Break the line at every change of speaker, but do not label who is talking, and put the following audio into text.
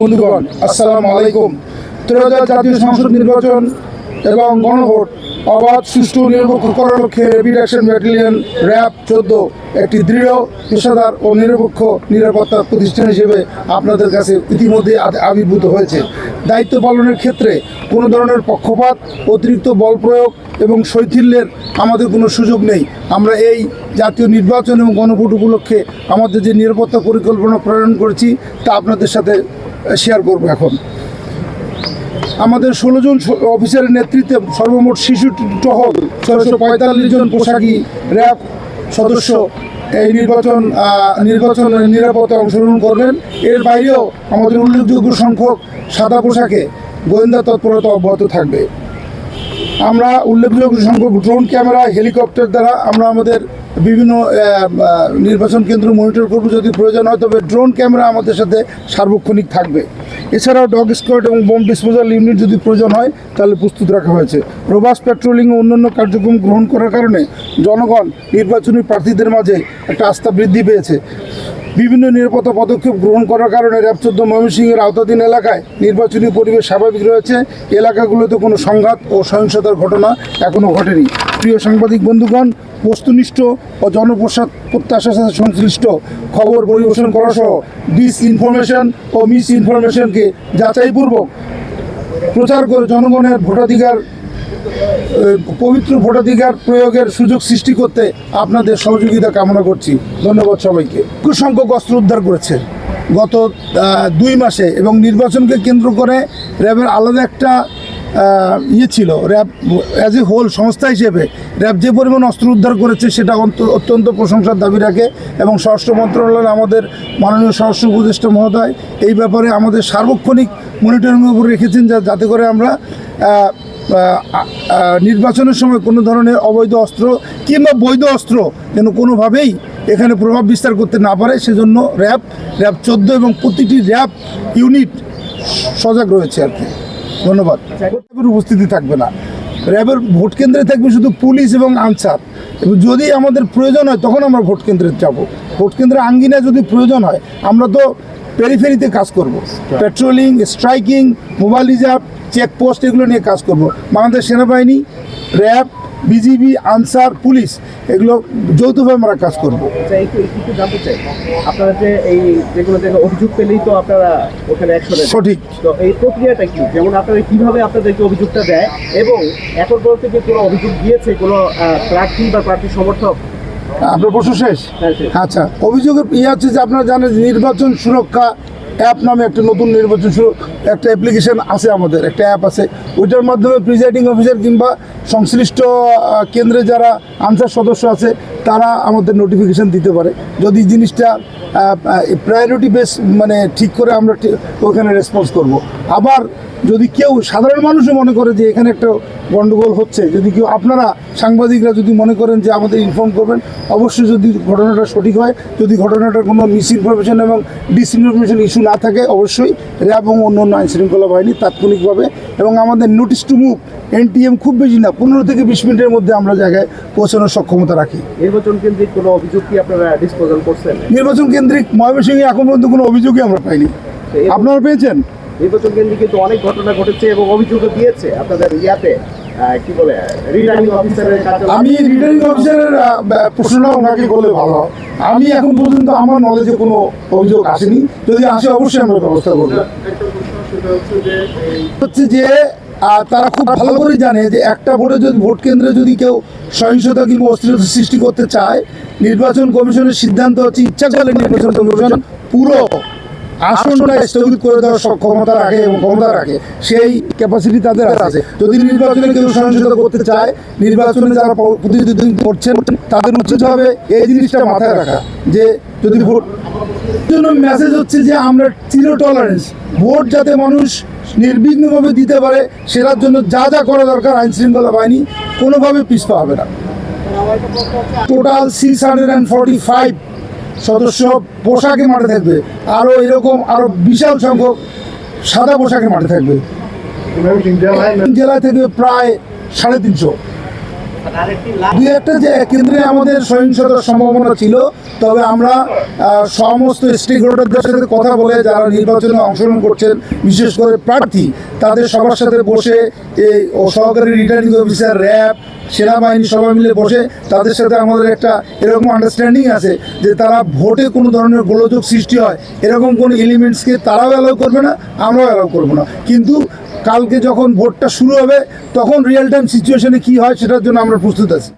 বন্ধুগণ আসসালামু আলাইকুম। ত্রয়োদশ জাতীয় সংসদ নির্বাচন এবং গণভোট অবাধ সুষ্ঠু নিরপেক্ষ করার লক্ষ্যে র্যাপিড অ্যাকশন ব্যাটালিয়ন র্যাব 14 একটি দৃঢ় পেশাদার ও নিরপেক্ষ নিরাপত্তা প্রতিষ্ঠান হিসেবে আপনাদের কাছে ইতিমধ্যে আবির্ভূত হয়েছে। দায়িত্ব পালনের ক্ষেত্রে কোনো ধরনের পক্ষপাত, অতিরিক্ত বল প্রয়োগ এবং শৈথিল্যের আমাদের কোনো সুযোগ নেই। আমরা এই জাতীয় নির্বাচন এবং গণভোট উপলক্ষে আমাদের যে নিরাপত্তা পরিকল্পনা প্রণয়ন করেছি তা আপনাদের সাথে শেয়ার করব। এখন আমাদের 16 জন অফিসারের নেতৃত্বে সর্বমোট 66 টহল 645 জন পোশাকি র্যাব সদস্য এই নির্বাচনের নিরাপত্তায় অংশগ্রহণ করবেন। এর বাইরেও আমাদের উল্লেখযোগ্য সংখ্যক সাদা পোশাকে গোয়েন্দা তৎপরতা অব্যাহত থাকবে। আমরা উল্লেখযোগ্য সংখ্যক ড্রোন ক্যামেরা, হেলিকপ্টার দ্বারা আমরা আমাদের বিভিন্ন নির্বাচন কেন্দ্র মনিটর করব। যদি প্রয়োজন হয় তবে ড্রোন ক্যামেরা আমাদের সাথে সার্বক্ষণিক থাকবে। এছাড়াও ডগ স্কোয়াড এবং বোম ডিসপোজাল ইউনিট যদি প্রয়োজন হয় তাহলে প্রস্তুত রাখা হয়েছে। রোবাস পেট্রোলিং ও অন্যান্য কার্যক্রম গ্রহণ করার কারণে জনগণ নির্বাচনী প্রার্থীদের মাঝে একটা আস্থা বৃদ্ধি পেয়েছে। বিভিন্ন নিরাপত্তা পদক্ষেপ গ্রহণ করার কারণে র্যাব 14 ময়মনসিংহের আওতাধীন এলাকায় নির্বাচনী পরিবেশ স্বাভাবিক রয়েছে। এলাকাগুলোতে কোনো সংঘাত ও সহিংসতার ঘটনা এখনও ঘটেনি। প্রিয় সাংবাদিক বন্ধুগণ, বস্তুনিষ্ঠ ও প্রত্যাশার সাথে সংশ্লিষ্ট খবর পরিবেশন করা সহ ডিসইনফরমেশন ও মিস ইনফরমেশনকে যাচাইপূর্বক প্রচার করে জনগণের পবিত্র ভোটাধিকার প্রয়োগের সুযোগ সৃষ্টি করতে আপনাদের সহযোগিতা কামনা করছি। ধন্যবাদ সবাইকে। খুব সংখ্যক অস্ত্র উদ্ধার করেছে গত 2 মাসে এবং নির্বাচনকে কেন্দ্র করে র্যাবের আলাদা একটা ছিল। র্যাব অ্যাজ এ হোল সংস্থা হিসেবে র্যাব যে পরিমাণ অস্ত্র উদ্ধার করেছে সেটা অত্যন্ত প্রশংসার দাবি রাখে এবং স্বরাষ্ট্র মন্ত্রণালয় আমাদের মাননীয় স্বরাষ্ট্র উপদেষ্টা মহোদয় এই ব্যাপারে আমাদের সার্বক্ষণিক মনিটরিংয়ের উপর রেখেছেন, যাতে করে আমরা নির্বাচনের সময় কোনো ধরনের অবৈধ অস্ত্র কিংবা বৈধ অস্ত্র যেন কোনোভাবেই এখানে প্রভাব বিস্তার করতে না পারে। সেজন্য র্যাব 14 এবং প্রতিটি র্যাব ইউনিট সজাগ রয়েছে আর কি। ধন্যবাদ। উপস্থিতি থাকবে না, র্যাবের ভোট কেন্দ্রে থাকবে শুধু পুলিশ এবং আনসার। এবং যদি আমাদের প্রয়োজন হয় তখন আমরা ভোট কেন্দ্রে যাব। ভোট কেন্দ্রে আঙ্গিনায় যদি প্রয়োজন হয় আমরা তো পেরিফেরিতে কাজ করব। Patrolling, striking, mobile reserve, checkpost এগুলো নিয়ে কাজ করব। বাংলাদেশ সেনাবাহিনী, র্যাব, বিজিবি, আনসার, পুলিশ এগুলো যৌথভাবে আমরা কাজ করব।
একটু জানতে চাই, আপনারা যে এই যেগুলো থেকে অভিযোগ পেলেই তো আপনারা ওখানে অ্যাকশন নেন,
সঠিক?
তো এই প্রক্রিয়াটা কি? যেমন আপনারা কিভাবে আপনাদেরকে অভিযোগটা দেয় এবং এখন পর্যন্ত কি কোনো অভিযোগ দিয়েছে কোনো প্রার্থী বা প্রার্থী সমর্থক?
আপনার প্রশ্ন শেষ? আচ্ছা, অভিযোগের হচ্ছে যে আপনারা জানেন নির্বাচন সুরক্ষা অ্যাপ নামে একটা নতুন একটা অ্যাপ্লিকেশন আছে, আমাদের একটা অ্যাপ আছে। ওইটার মাধ্যমে প্রিজাইডিং অফিসার কিংবা সংশ্লিষ্ট কেন্দ্রে যারা আনসার সদস্য আছে তারা আমাদের নোটিফিকেশান দিতে পারে। যদি জিনিসটা প্রায়োরিটি বেস ঠিক করে আমরা ওখানে রেসপন্স করব। আবার যদি কেউ সাধারণ মানুষও মনে করে যে এখানে একটা গণ্ডগোল হচ্ছে, যদি কেউ আপনারা সাংবাদিকরা যদি মনে করেন যে আমাদের ইনফর্ম করবেন, অবশ্যই যদি ঘটনাটা সঠিক হয়, যদি ঘটনাটার কোনো মিস ইনফরমেশন এবং ডিসইনফরমেশন ইস্যু না থাকে, অবশ্যই র্যাব এবং অন্যান্য আইনশৃঙ্খলা বাহিনী তাৎক্ষণিকভাবে এবং আমাদের নোটিশ টু মুভ NTM খুব বেশি না, 15 থেকে 20 মিনিটের মধ্যে আমরা জায়গায় পৌঁছানোর সক্ষমতা রাখি।
নির্বাচন কেন্দ্রিক কোনো অভিযোগ কি আপনারা ডিসপোজাল করছেন?
নির্বাচন কেন্দ্রিক ময়মনসিংহে এখন পর্যন্ত কোনো অভিযোগই আমরা পাইনি। আপনারা পেয়েছেন?
নির্বাচন কেন্দ্রে কিন্তু অনেক ঘটনা ঘটেছে এবং অভিযোগও দিয়েছে আপনাদের ইয়াতে কি বলে রিটার্নিং অফিসারের কাছে।
আমি রিটার্নিং অফিসারের প্রশ্নটা ওনাকে করলে ভালো হয়। আমি এখন পর্যন্ত আমার নলেজে কোনো অভিযোগ আসেনি, যদি আসে অবশ্যই আমরা ব্যবস্থা করব। হচ্ছে যে তারা খুব ভালো করে জানে যে একটা ভোট কেন্দ্রে যদি কেউ সহিংসতা কিংবা অস্থিরতা সৃষ্টি করতে চায়, নির্বাচন কমিশনের সিদ্ধান্ত হচ্ছে ইচ্ছা করলে নির্বাচন কমিশন পুরো আসনটা স্থগিত করে দেওয়ার ক্ষমতা রাখে এবং ক্ষমতা রাখে, সেই ক্যাপাসিটি তাদের আছে। যদি নির্বাচনে কেউ সহিংসতা করতে চায়, নির্বাচনে যারা প্রতিনিধিত্ব করছেন তাদের উচিত হবে এই জিনিসটা মাথায় রাখা, যে যদি ভোট জন্য মেসেজ হচ্ছে যে আমরা জিরো টলারেন্স, ভোট যাতে মানুষ নির্বিঘ্নভাবে দিতে পারে সেটার জন্য যা যা করা দরকার আইনশৃঙ্খলা বাহিনী কোনোভাবে পিছপা হবে না। টোটাল 645 সদস্য পোশাকে মাঠে থাকবে, আরও এরকম আরও বিশাল সংখ্যক সাদা পোশাকে মাঠে থাকবে। জেলায় থেকে প্রায় 350। দুই একটা যে কেন্দ্রে আমাদের সহিংসতার সম্ভাবনা ছিল, তবে আমরা সমস্ত স্টেক হোল্ডারদের সাথে কথা বলে যারা নির্বাচনে অংশগ্রহণ করছেন, বিশেষ করে প্রার্থী, তাদের সবার সাথে বসে এই সহকারী রিটার্নিং অফিসার, র্যাব, সেনাবাহিনী সবাই মিলে বসে তাদের সাথে আমাদের একটা এরকম আন্ডারস্ট্যান্ডিং আছে যে তারা ভোটে কোনো ধরনের গোলযোগ সৃষ্টি হয় এরকম কোনো এলিমেন্টসকে তারাও অ্যালাউ করবে না, আমরাও অ্যালাউ করবো না। কিন্তু কালকে যখন ভোটটা শুরু হবে তখন রিয়েল টাইম সিচুয়েশনে কী হয় সেটার জন্য আমরা প্রস্তুত আছি।